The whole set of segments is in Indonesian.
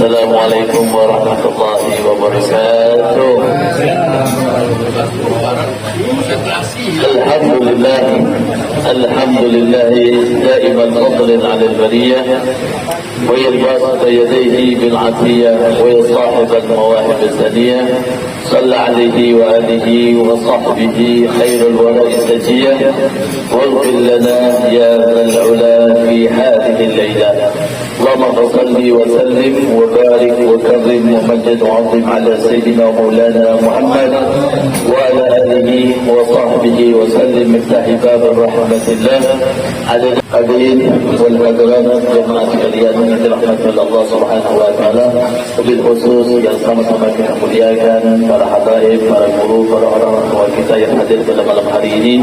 Assalamualaikum warahmatullahi wabarakatuh. Alhamdulillah daiman fadlan 'ala al-bariyah wa yalbas yadayhi bil 'atiyah wa yasahib al-mawahib al-thaniyah salla 'alayhi wa alihi wa sahbihi khairul wara'i sajiyah waghfir lana ya dhal 'ula fi hadhihi al-lailah. اللهم صل وسلم وبارك وكرم ومجد وعظم على سيدنا ومولانا محمد وعلى آله وصحبه وسلم مفتاح باب رحمة الله على الحبيب والهدران جماعة sekalian yang dirahmati oleh Allah Subhanahu wa taala, wabil khusus yang sama-sama kita muliakan para habaib, para guru, para orang tua kita yang hadir pada malam hari ini.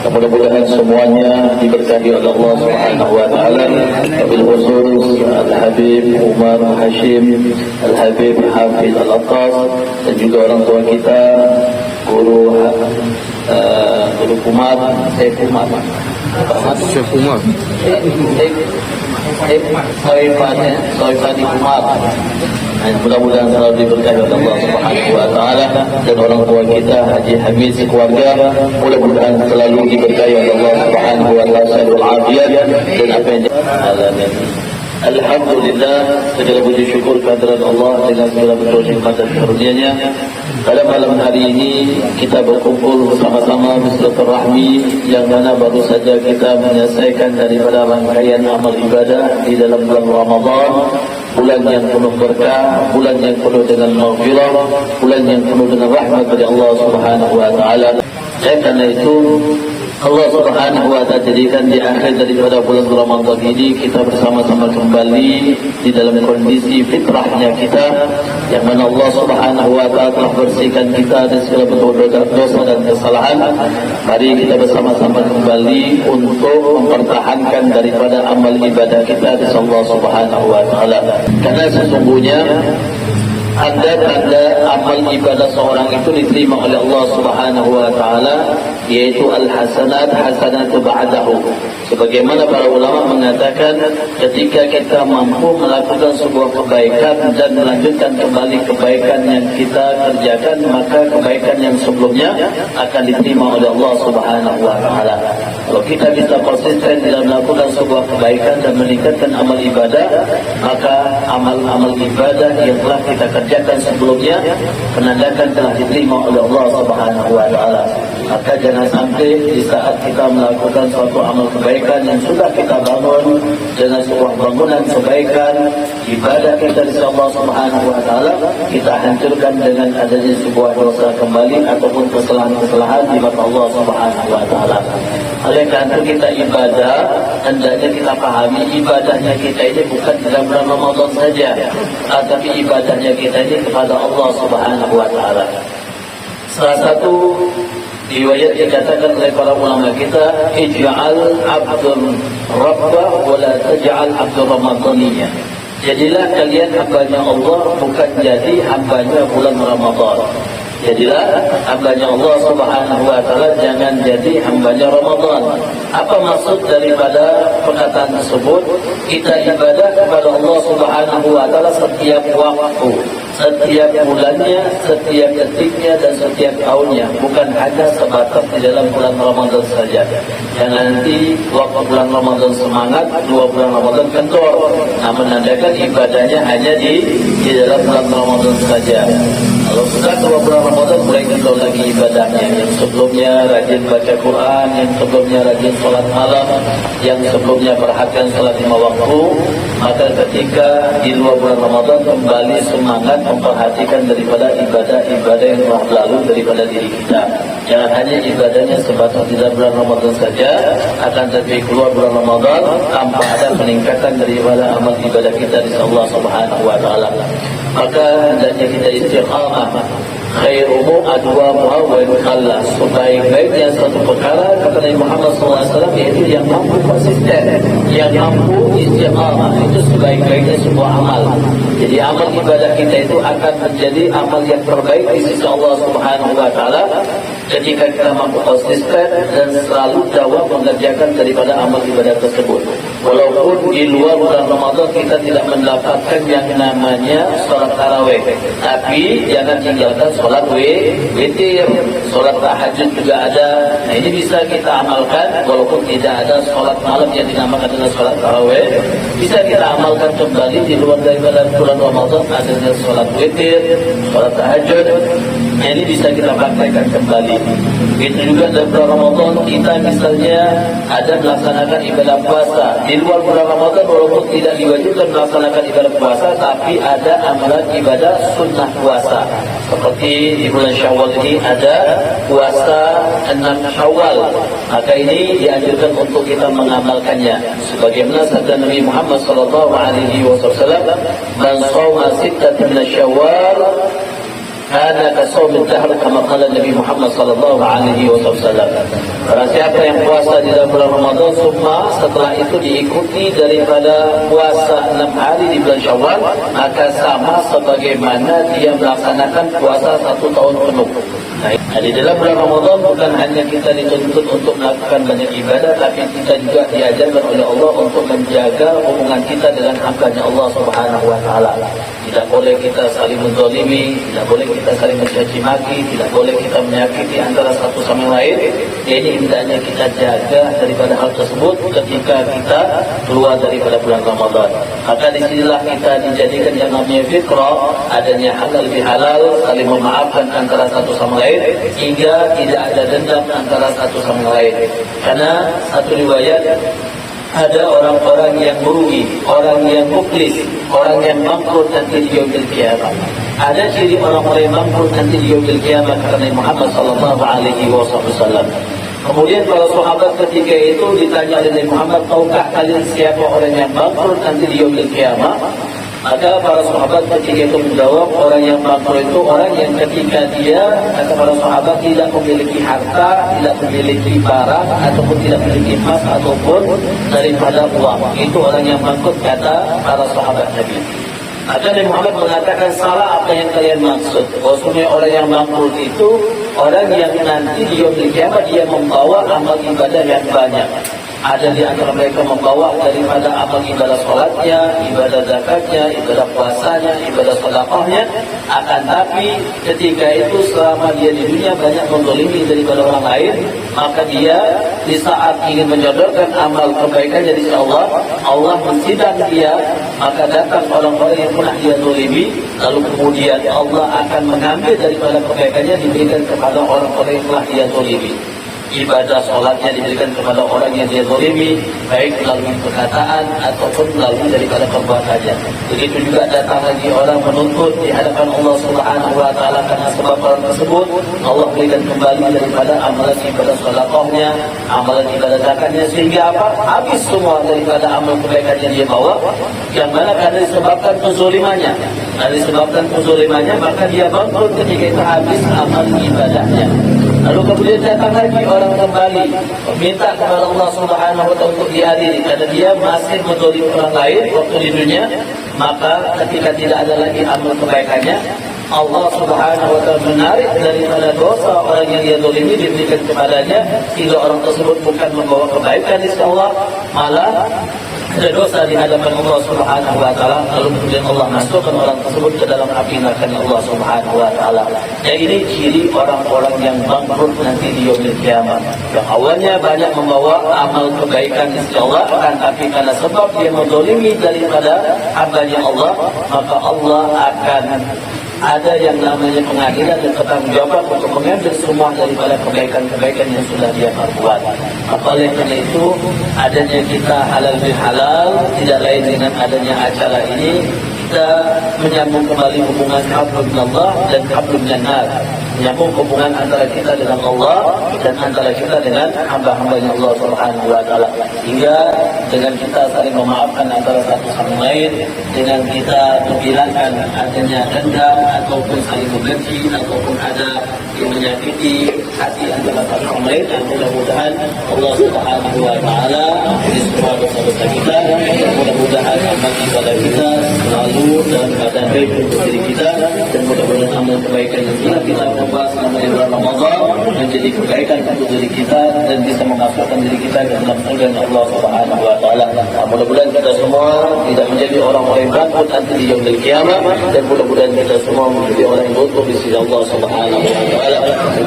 Mudah-mudahan semuanya diberkahi oleh Allah Subhanahu wa taala, wabil khusus Al-Habib Umar Hashim, Al-Habib Hafiz Al-Attas, dan juga orang tua kita Guru Umar, Syekh Umar Soifani Umar. Mudah-mudahan selalu diberkahi oleh Allah Subhanahu wa taala, dan orang tua kita Haji Hamid sekeluarga mudah-mudahan selalu diberkahi oleh Allah Subhanahu wa taala dan apa yang alamin. Alhamdulillah, segala puji syukur kehadirat Allah dengan segala bentuk nikmat dan karunia-Nya. Pada malam hari ini kita berkumpul bersama-sama bersilaturahmi, yang mana baru saja kita menyelesaikan daripada rangkaian amal ibadah di dalam bulan Ramadan, bulan yang penuh berkah, bulan yang penuh dengan maghfirah, bulan yang penuh dengan rahmat dari Allah Subhanahu wa taala. Karena itu Allah Subhanahu wa taala jadikan di akhir daripada bulan Ramadan ini kita bersama-sama kembali di dalam kondisi fitrahnya kita, yang mana Allah Subhanahu wa taala telah bersihkan kita dari segala bentuk dosa dan kesalahan. Mari kita bersama-sama kembali untuk mempertahankan daripada amal ibadah kita di Allah Subhanahu wa taala. Karena sesungguhnya tanda-tanda amal ibadah seorang itu diterima oleh Allah Subhanahu wa taala, yaitu al-hasanat hasanatu ba'dahu. Sebagaimana para ulama mengatakan, ketika kita mampu melakukan sebuah kebaikan dan melanjutkan kembali kebaikan yang kita kerjakan, maka kebaikan yang sebelumnya akan diterima oleh Allah Subhanahu wa taala. Kalau kita bisa konsisten dalam melakukan sebuah kebaikan dan meningkatkan amal ibadah, maka amal-amal ibadah yang telah kita kerjakan sebelumnya menandakan telah diterima oleh Allah Subhanahu wa taala. Maka jangan sampai di saat kita melakukan suatu amal kebaikan yang sudah kita bangun dengan sebuah bangunan kebaikan ibadah kita di Allah Subhanahu wa taala, kita hancurkan dengan adanya sebuah dosa kembali ataupun kesalahan-kesalahan di mata Allah Subhanahu wa taala. Oleh karena itu kita ibadah, hendaknya kita pahami ibadahnya kita ini bukan dalam bulan Ramadan saja, tetapi ibadahnya kita ini kepada Allah Subhanahu wa taala. Salah satu riwayat dikatakan oleh para ulama kita, ij'al abdul rabbah wa la taj'al abdul ramadhaniyya. Jadilah kalian hambanya Allah, bukan jadi hambanya bulan Ramadan. Jadilah hambanya Allah Subhanahu wa Ta'ala, jangan jadi hambanya Ramadan. Apa maksud daripada perkataan tersebut? Kita ibadah kepada Allah Subhanahu wa Ta'ala setiap waktu, setiap bulannya, setiap detiknya, dan setiap tahunnya, bukan hanya sebatas di dalam bulan Ramadan saja. Jangan nanti waktu bulan Ramadan semangat, 2 bulan Ramadan kendor, nah menandakan ibadahnya hanya di dalam bulan Ramadan saja. Kalau sudah 2 bulan Ramadan mulai kendor lagi ibadahnya. Yang sebelumnya rajin baca Quran, yang sebelumnya rajin sholat malam, yang sebelumnya perhatian sholat 5 waktu, maka ketika di 2 bulan Ramadan kembali semangat memperhatikan daripada ibadah-ibadah yang telah lalu daripada diri kita. Jangan hanya ibadahnya sebatas di dalam bulan Ramadan saja, akan tetapi keluar bulan Ramadan tanpa ada peningkatan daripada amal ibadah kita di Allah Subhanahu wa Ta'ala. Maka hendaknya kita istiqamah. Khairumu adwamuha wa ikhlas. Sebaik-baiknya suatu perkara, kata Nabi Muhammad SAW, yaitu yang mampu konsisten, yang mampu istiqamah. Itu sebaik-baiknya sebuah amal. Jadi amal ibadah kita itu akan menjadi amal yang terbaik di sisi Allah Subhanahu wa Ta'ala ketika kita mampu konsisten dan selalu jawab mengerjakan daripada amal ibadah tersebut. Walaupun di luar bulan Ramadan kita tidak mendapatkan yang namanya sholat tarawih, tapi jangan tinggalkan sholat witir, sholat tahajud juga ada. Nah ini bisa kita amalkan walaupun tidak ada sholat malam yang dinamakan dengan sholat tarawih. Bisa kita amalkan kembali di luar daripada bulan Ramadan, adanya sholat witir, sholat tahajud. Nah ini bisa kita praktekkan kembali. Itu juga dalam bulan Ramadan kita misalnya ada melaksanakan ibadah puasa. Di luar bulan Ramadan walaupun tidak diwajibkan melaksanakan ibadah puasa, tapi ada amalan ibadah sunnah puasa. Seperti di bulan Syawal ini ada puasa 6 Syawal. Maka ini dianjurkan untuk kita mengamalkannya. Sebagaimana sabda Nabi Muhammad SAW, "Man shawma sittatan min Syawal kana kasawmid dahr," kama qala Nabi Muhammad sallallahu alaihi wasallam. Barang siapa yang puasa di dalam bulan Ramadan semua setelah itu diikuti daripada puasa 6 hari di bulan Syawal, maka sama sebagaimana dia melaksanakan puasa 1 tahun penuh. Nah, di dalam bulan Ramadan bukan hanya kita dituntut untuk melakukan banyak ibadah, tapi kita juga diajarkan oleh Allah untuk menjaga hubungan kita dengan hamba-Nya Allah Subhanahu wa Ta'ala. Tidak boleh kita saling menzalimi, tidak boleh kita saling mencaci maki, tidak boleh kita menyakiti antara satu sama lain. Ini hendaknya kita jaga daripada hal tersebut ketika kita keluar daripada bulan Ramadan. Maka disinilah kita dijadikan yang namanya fitrah, adanya halal bihalal, saling memaafkan antara satu sama lain, hingga tidak ada dendam antara satu sama lain. Karena satu riwayat, ada orang-orang yang merugi, orang yang muflis, orang yang bangkrut nanti di yaumil qiyamah. Ada ciri orang-orang yang bangkrut nanti di yaumil qiyamah kata Nabi Muhammad sallallahu alaihi wasallam. Kemudian para sahabat ketika itu ditanya oleh Nabi Muhammad, "Tahukah kalian siapa orang yang bangkrut nanti di yaumil qiyamah?" Maka para sahabat ketika itu menjawab, orang yang bangkrut itu orang yang ketika dia, kata para sahabat, tidak memiliki harta, tidak memiliki barang, ataupun tidak memiliki emas ataupun daripada uang. Itu orang yang bangkrut, kata para sahabat Nabi. Maka Nabi Muhammad mengatakan, salah apa yang kalian maksud. Maksudnya orang yang bangkrut itu orang yang nanti di yaumil qiyamah dia membawa amal ibadah yang banyak. Ada di antara mereka membawa daripada amal ibadah sholatnya, ibadah zakatnya, ibadah puasanya, ibadah sedekahnya. Akan tapi ketika itu selama dia di dunia banyak menzalimi daripada orang lain, maka dia di saat ingin menyodorkan amal kebaikannya di Allah, Allah mensidang dia, maka datang orang-orang yang pernah dia zalimi, lalu kemudian Allah akan mengambil daripada kebaikannya diberikan kepada orang-orang yang telah dia zalimi. Ibadah sholatnya diberikan kepada orang yang dia zalimi, baik melalui perkataan ataupun melalui daripada perbuatannya. Begitu juga datang lagi orang menuntut di hadapan Allah Subhanahu wa Ta'ala karena sebab orang tersebut, Allah berikan kembali daripada amalan ibadah sedekahnya, amalan ibadah zakatnya, sehingga apa? Habis semua daripada amal kebaikan yang dia bawa, yang mana karena disebabkan kezalimannya. Karena disebabkan kezalimannya, maka dia bangkrut ketika itu habis amal ibadahnya. Lalu kemudian datang lagi orang kembali meminta kepada Allah Subhanahu wa Ta'ala untuk diadili karena dia masih menzalimi orang lain waktu di dunia. Maka ketika tidak ada lagi amal kebaikannya, Allah Subhanahu wa Ta'ala menarik daripada dosa orang yang dia zalimi diberikan kepadanya, sehingga orang tersebut bukan membawa kebaikan di sisi Allah, malah ada dosa di hadapan Allah Subhanahu wa Ta'ala, lalu kemudian Allah masukkan orang tersebut ke dalam api neraka Allah Subhanahu wa Ta'ala. Dan ini ciri orang-orang yang bangkrut nanti di yaumil kiamat, yang awalnya banyak membawa amal kebaikan di sisi Allah, tapi karena sebab dia menzalimi daripada hamba-Nya Allah, maka Allah akan ada yang namanya pengadilan dan pertanggungjawaban untuk mengambil semua daripada kebaikan-kebaikan yang sudah dia perbuat. Oleh karena itu, adanya kita halal bihalal tidak lain dengan adanya acara ini, kita menyambung kembali hubungan hablum minallah dan hablum minannas, menyambung hubungan antara kita dengan Allah dan antara kita dengan hamba-hambanya Allah Subhanahu wa Ta'ala, hingga dengan kita saling memaafkan antara satu sama lain, dengan kita menghilangkan adanya dendam ataupun saling membenci ataupun ada yang menyakiti hati antara satu sama lain. Dan mudah-mudahan Allah Subhanahu wa Ta'ala di semua dosa-dosa kita, dan mudah-mudahan amal ibadah kita selalu dalam keadaan baik untuk diri kita, dan mudah-mudahan amal kebaikan yang telah kita ubah selama bulan Ramadan menjadi kebaikan untuk diri kita dan bisa memasukkan diri kita ke dalam surga Allah Subhanahu wa Ta'ala. Mudah-mudahan kita semua tidak menjadi orang-orang yang bangkrut nanti di yaumil kiamat, dan mudah-mudahan kita semua menjadi orang yang beruntung di sisi Allah Subhanahu wa Ta'ala.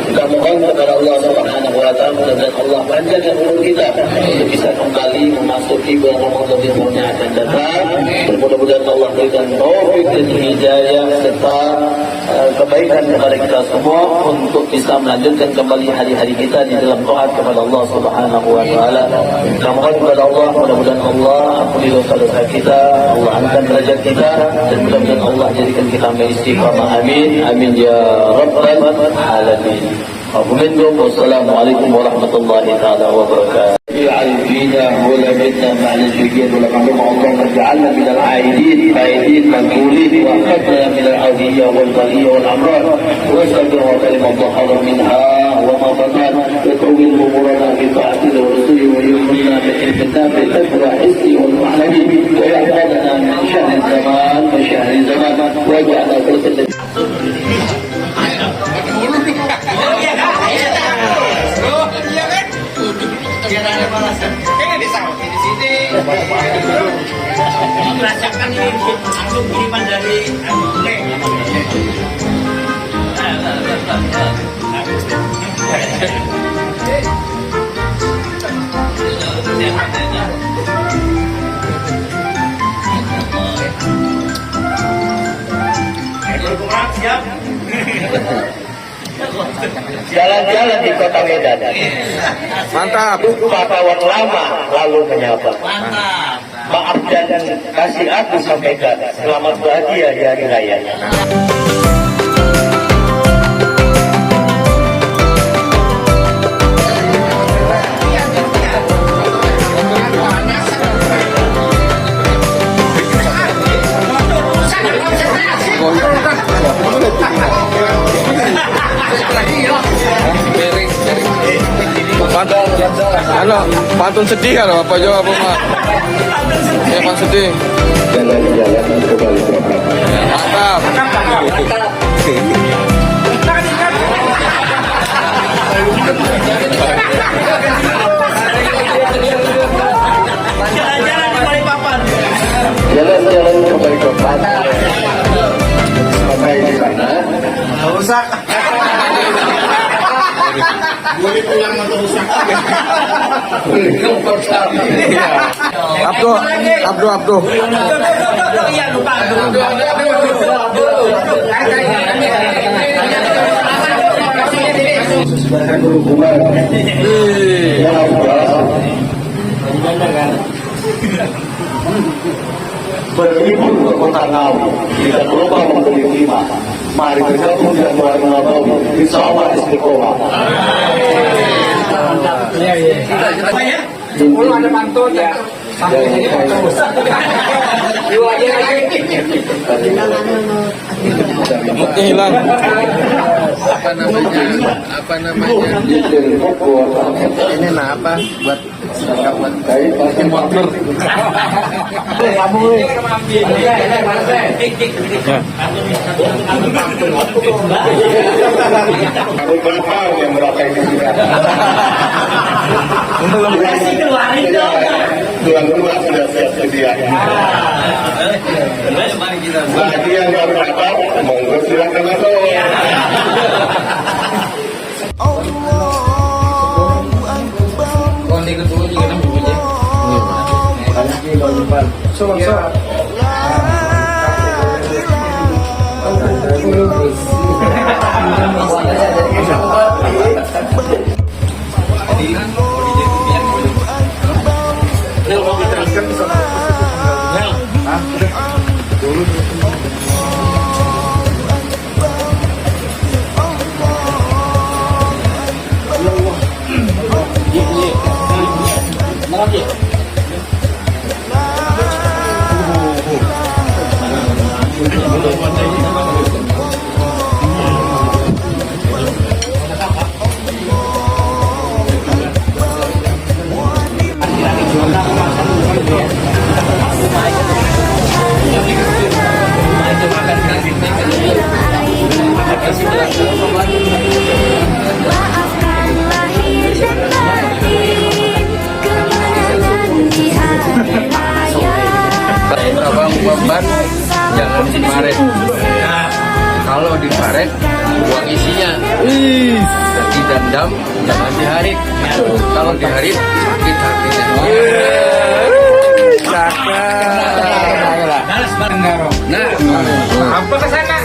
Kita mohon kepada Allah Subhanahu wa Ta'ala, mudah-mudahan Allah panjangkan umur kita untuk bisa kembali memasuki bulan Ramadan yang akan datang, dan mudah-mudahan Allah berikan taufik dan hidayah serta kebaikan kepada kita semua untuk bisa melanjutkan kembali hari-hari kita di dalam taat kepada Allah Subhanahu wa Ta'ala. Kita mohon kepada Allah, mudah-mudahan Allah ampuni dosa-dosa kita, Allah angkat derajat kita, dan mudah-mudahan Allah jadikan kita istiqamah. Amin, amin ya rabbal alamin. Wassalamualaikum warahmatullahi taala wabarakatuh. اجعل فينا ولدنا مع الجيد ولقدم الله واجعلنا من العائدين فائدين مقبولين واخذنا من العوديه والبليه والامراض واستغفر وكلمه ظهر منها وما بطن وتؤول امورنا بطاعته ورسوله ويمنا بحفظنا بالتقوى حسي والمعنوي ويحفظنا من شهر الزمان وشهر الزمان واجعلنا كل biar ada balasan. Kayaknya bisa di sini. Merasakan ini langsung kiriman dari siap. Jalan-jalan di kota Medan. Mantap. Pahlawan lama lalu menyapa. Mantap. Maaf dan kasih aku sampaikan. Selamat bahagia di hari raya. Pantun sedih kan apa jawab Pak? Ya pantun sedih. Jalan-jalan kembali program. Mantap. Jalan-jalan kembali program. Sampai di sana. Rusak. Boleh pulang atau rusak? Abdu. Iya lupa. Berhubungan. Berlibur ke kota Ngawi, tidak lupa membeli lima. Mari bergabung dan mengabung. Insya Allah istiqomah. Kalau ada pantun ya, sampai sini terus. Dua aja lagi. Moodnya hilang. Apa namanya? Ini apa buat Pakai motor. Tuan-tuan sudah siap sedia. Bagi yang baru datang, monggo silakan masuk. Konti kedua juga kan bunyinya. Maafkan lahir dan batin, kemenangan di hari raya. Abang beban jangan diparet. Kalau diparet, buang isinya. Nanti dendam, jangan diharit. Kalau diharit, sakit hatinya. Nah, Apa ke sana?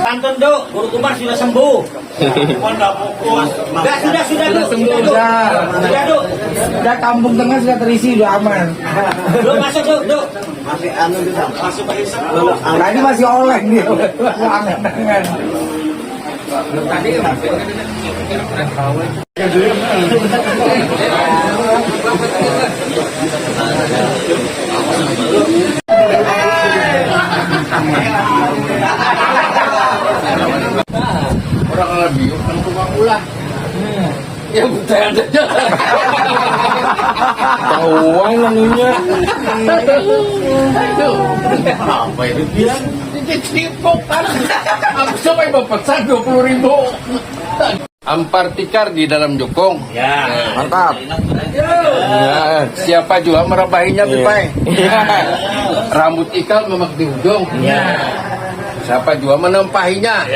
Pantun dok, Guru Kumar sudah sembuh. Sudah dok, sudah dok. Udah kampung tengah sudah terisi, udah aman. Dok masuk dok. Tadi masih oleng dia. Angan-angan. orang lebih kan rumah ulah. Ya betul ada. Tahuan lalunya. Apa itu dia? Dicipok kan. Sampai berpesan 20.000. Ampar tikar di dalam jokong. Ya. Mantap. Ya, siapa juga merabahinya pipai. Rambut ikal memak di ujung. Ya. Siapa juga menempahinya.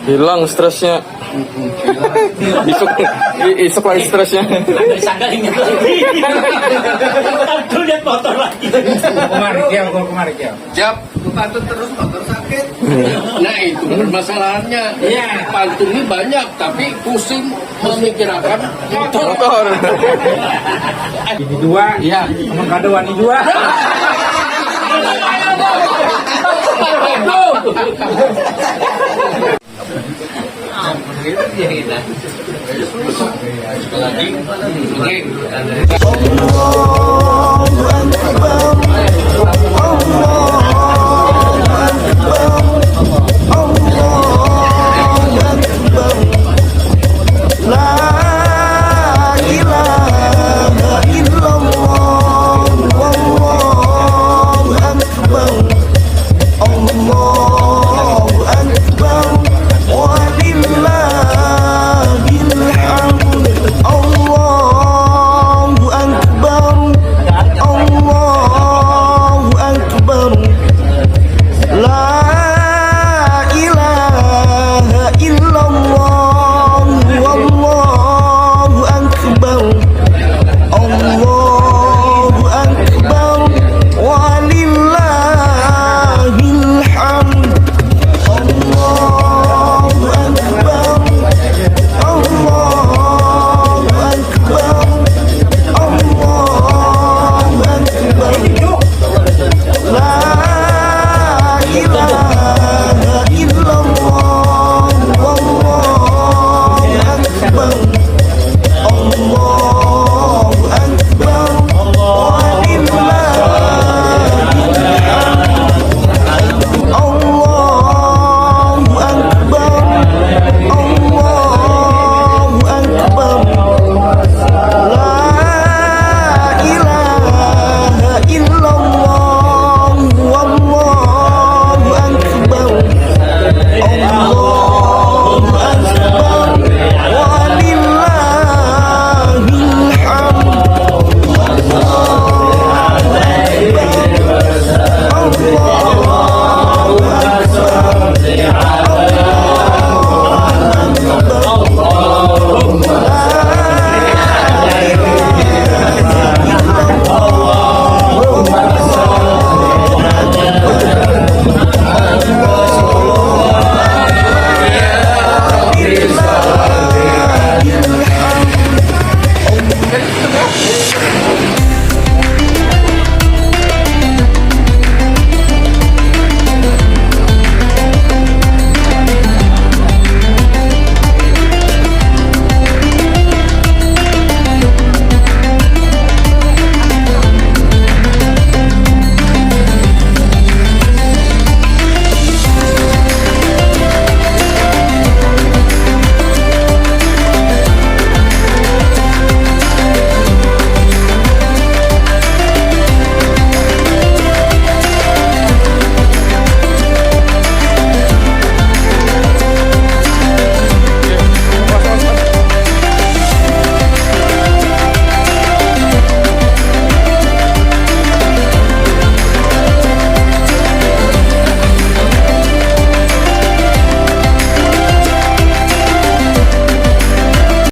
Hilang stresnya. Isuk lagi stresnya. Sangka ini lagi. Tuh lihat motor lagi. Kemari Kiau. Siap, pantun terus motor sakit. Nah itu permasalahannya. Iya. Pantun ini banyak, tapi pusing memikirkan motor. Ini dua. Iya. Emang kadoan ini dua. Lagi.